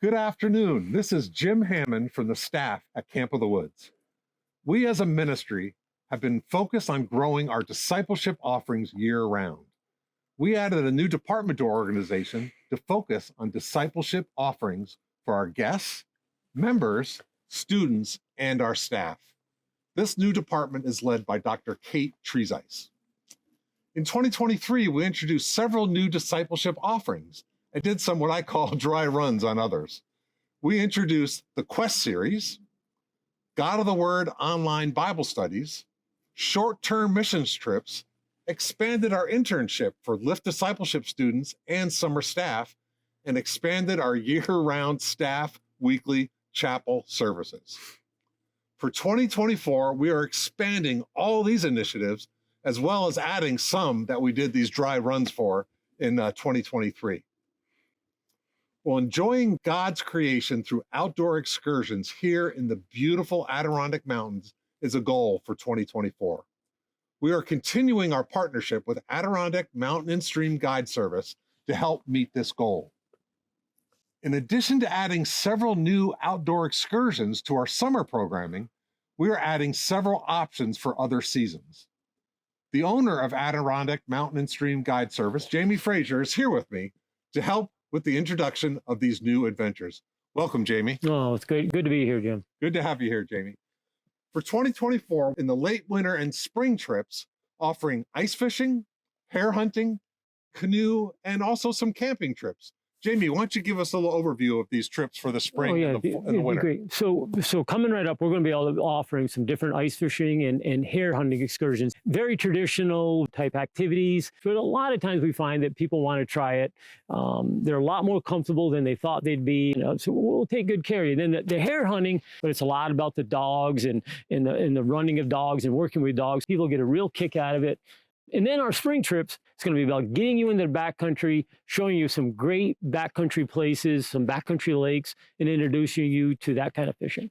Good afternoon. This is Jim Hammond from the staff at Camp of the Woods. We as a ministry have been focused on growing our discipleship offerings year-round. We added a new department to our organization to focus on discipleship offerings for our guests, members, students, and our staff. This new department is led by Dr. Kate Treesice. In 2023, we introduced several new discipleship offerings and did some what I call dry runs on others. We introduced the Quest series, God of the Word online Bible studies, short-term missions trips, expanded our internship for Lift discipleship students and summer staff, and expanded our year-round staff weekly chapel services. For 2024, we are expanding all these initiatives as well as adding some that we did these dry runs for in 2023. Well, enjoying God's creation through outdoor excursions here in the beautiful Adirondack Mountains is a goal for 2024. We are continuing our partnership with Adirondack Mountain and Stream Guide Service to help meet this goal. In addition to adding several new outdoor excursions to our summer programming, we are adding several options for other seasons. The owner of Adirondack Mountain and Stream Guide Service, Jamie Frasier, is here with me to help with the introduction of these new adventures. Welcome, Jamie. Oh, it's good to be here, Jim. Good to have you here, Jamie. For 2024, in the late winter and spring trips, offering ice fishing, hare hunting, canoe, and also some camping trips. Jamie, why don't you give us a little overview of these trips for the spring and the winter? Great. So coming right up, we're going to be offering some different ice fishing and hare hunting excursions. Very traditional type activities. But a lot of times we find that people want to try it. They're a lot more comfortable than they thought they'd be. So we'll take good care of you. Then the hare hunting, but it's a lot about the dogs and the running of dogs and working with dogs. People get a real kick out of it. And then our spring trips, it's going to be about getting you into the backcountry, showing you some great backcountry places, some backcountry lakes, and introducing you to that kind of fishing.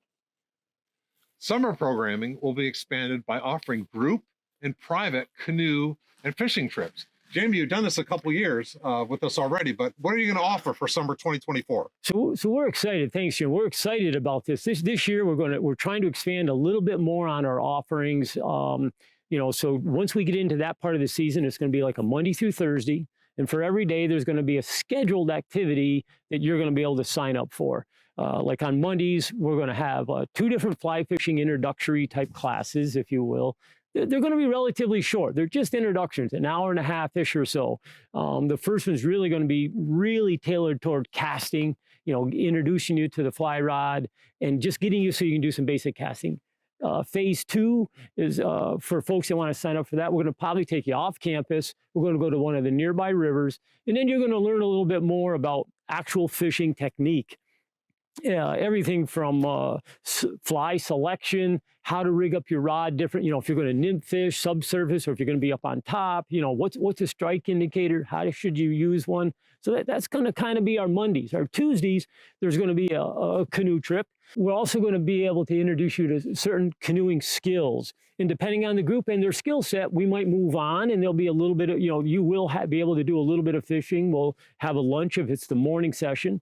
Summer programming will be expanded by offering group and private canoe and fishing trips. Jamie, you've done this a couple years with us already, but what are you going to offer for summer 2024? So we're excited. Thanks, Jim. We're excited about this. This year we're trying to expand a little bit more on our offerings. So once we get into that part of the season, it's going to be like a Monday through Thursday. And for every day, there's going to be a scheduled activity that you're going to be able to sign up for. Like on Mondays, we're going to have 2 different fly fishing introductory type classes, if you will. They're going to be relatively short. They're just introductions, an hour and a half-ish or so. The first one's really going to be really tailored toward casting, introducing you to the fly rod and just getting you so you can do some basic casting. Phase 2 is for folks that want to sign up for that. We're going to probably take you off campus. We're going to go to one of the nearby rivers, and then you're going to learn a little bit more about actual fishing technique. Everything from fly selection, how to rig up your rod different, if you're going to nymph fish, subsurface, or if you're going to be up on top, what's a strike indicator? How should you use one? So that's going to kind of be our Mondays. Our Tuesdays, there's going to be a canoe trip. We're also going to be able to introduce you to certain canoeing skills. And depending on the group and their skill set, we might move on and there'll be a little bit of, you will be able to do a little bit of fishing. We'll have a lunch if it's the morning session.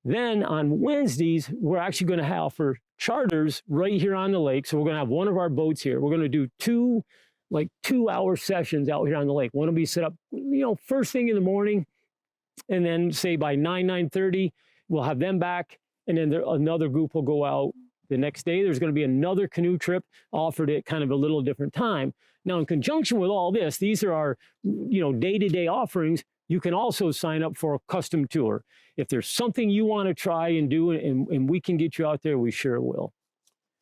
Then on Wednesdays, we're actually going to offer charters right here on the lake. So we're going to have one of our boats here. We're going to do 2-hour sessions out here on the lake. One will be set up, first thing in the morning. And then say by 9:30, we'll have them back. And then another group will go out the next day. There's going to be another canoe trip offered at kind of a little different time. Now, in conjunction with all this, these are our, day-to-day offerings. You can also sign up for a custom tour. If there's something you want to try and do and we can get you out there, we sure will.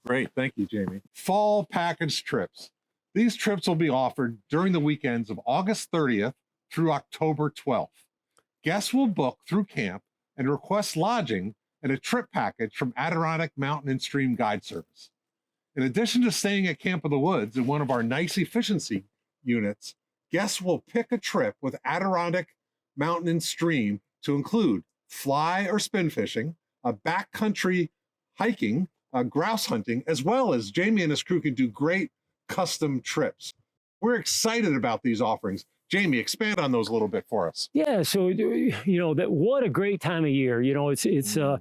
Great. Thank you, Jamie. Fall package trips. These trips will be offered during the weekends of August 30th through October 12th. Guests will book through camp and request lodging and a trip package from Adirondack Mountain and Stream Guide Service. In addition to staying at Camp of the Woods in one of our nice efficiency units, guests will pick a trip with Adirondack Mountain and Stream to include fly or spin fishing, a backcountry hiking, grouse hunting, as well as Jamie and his crew can do great custom trips. We're excited about these offerings. Jamie, expand on those a little bit for us. Yeah, so what a great time of year. It's a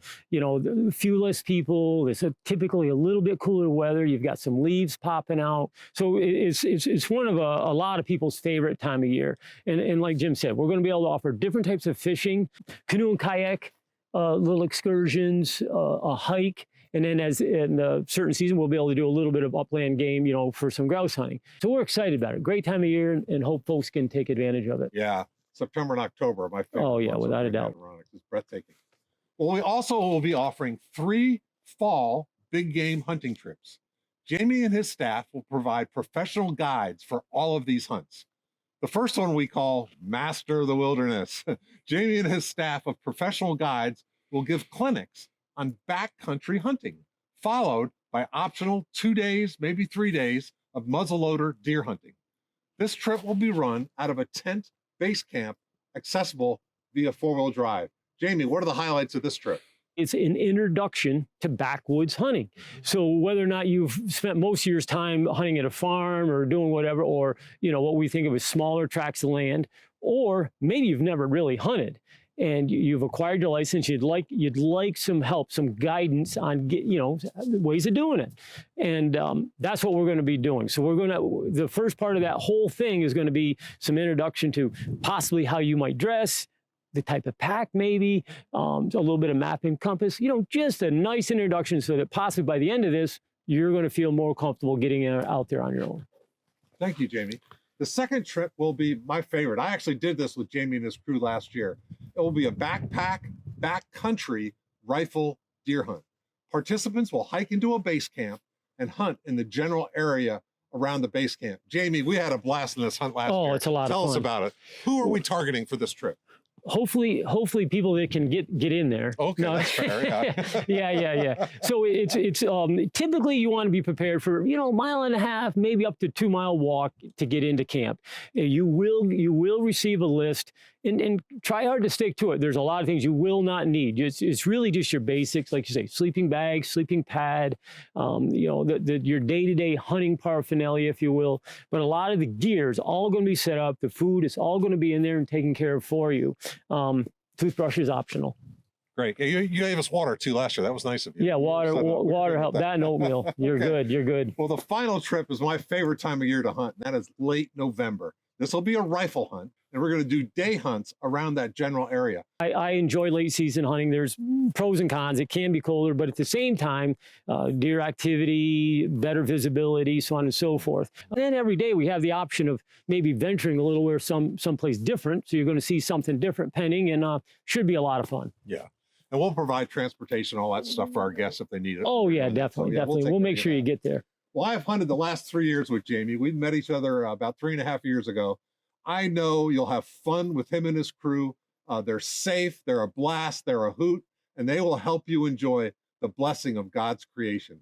few less people. It's typically a little bit cooler weather. You've got some leaves popping out, so it's one of a lot of people's favorite time of year. And like Jim said, we're going to be able to offer different types of fishing, canoe and kayak, little excursions, a hike. And then as in the certain season, we'll be able to do a little bit of upland game, for some grouse hunting. So we're excited about it. Great time of year, and hope folks can take advantage of it. Yeah. September and October are my favorite. Oh, yeah, without a doubt. It's breathtaking. Well, we also will be offering 3 fall big game hunting trips. Jamie and his staff will provide professional guides for all of these hunts. The first one we call Master of the Wilderness. Jamie and his staff of professional guides will give clinics on backcountry hunting, followed by optional 2 days, maybe 3 days of muzzleloader deer hunting. This trip will be run out of a tent base camp accessible via 4-wheel drive. Jamie, what are the highlights of this trip? It's an introduction to backwoods hunting. So whether or not you've spent most of your time hunting at a farm or doing whatever, or what we think of as smaller tracts of land, or maybe you've never really hunted and you've acquired your license, you'd like some help, some guidance on ways of doing it. And that's what we're going to be doing. So the first part of that whole thing is going to be some introduction to possibly how you might dress, the type of pack maybe, a little bit of map and compass, just a nice introduction so that possibly by the end of this, you're going to feel more comfortable getting out there on your own. Thank you, Jamie. The second trip will be my favorite. I actually did this with Jamie and his crew last year. It will be a backcountry rifle deer hunt. Participants will hike into a base camp and hunt in the general area around the base camp. Jamie, we had a blast in this hunt last year. Oh, it's a lot of fun. Tell us about it. Who are we targeting for this trip? Hopefully people that can get in there. Okay, no. That's fair. Yeah. yeah. So it's typically you want to be prepared for a mile and a half, maybe up to 2 mile walk to get into camp. You will receive a list, and try hard to stick to it. There's a lot of things you will not need. It's really just your basics, like you say, sleeping bag, sleeping pad, your day-to-day hunting paraphernalia, if you will. But a lot of the gear is all going to be set up. The food is all going to be in there and taken care of for you. Toothbrush is optional. Great. You gave us water too last year. That was nice of you. Yeah, water helped. That and oatmeal. You're good. You're good. Well, the final trip is my favorite time of year to hunt, and that is late November. This will be a rifle hunt, and we're going to do day hunts around that general area. I enjoy late season hunting. There's pros and cons. It can be colder, but at the same time, deer activity, better visibility, so on and so forth. And then every day we have the option of maybe venturing a little where someplace different. So you're going to see something different pending, and should be a lot of fun. Yeah. And we'll provide transportation, all that stuff for our guests if they need it. Oh, yeah, definitely. So, definitely. We'll make sure you get there. Well, I've hunted the last 3 years with Jamie. We met each other about 3.5 years ago. I know you'll have fun with him and his crew. They're safe, they're a blast, they're a hoot, and they will help you enjoy the blessing of God's creation.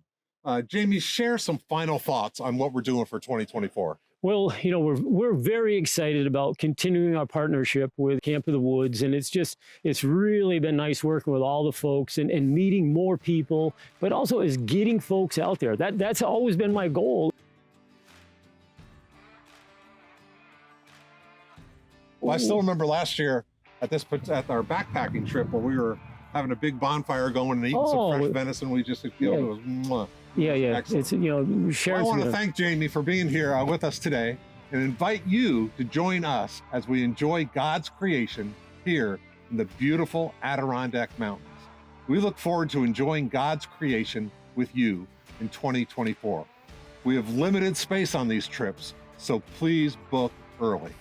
Jamie, share some final thoughts on what we're doing for 2024. Well, we're very excited about continuing our partnership with Camp of the Woods, and it's really been nice working with all the folks and meeting more people, but also is getting folks out there. That's always been my goal. Well, I still remember last year at our backpacking trip where we were having a big bonfire going and eating some fresh venison. We just, it was mwah. Yeah. Excellent. It's, I want to thank Jamie for being here with us today and invite you to join us as we enjoy God's creation here in the beautiful Adirondack Mountains. We look forward to enjoying God's creation with you in 2024. We have limited space on these trips, so please book early.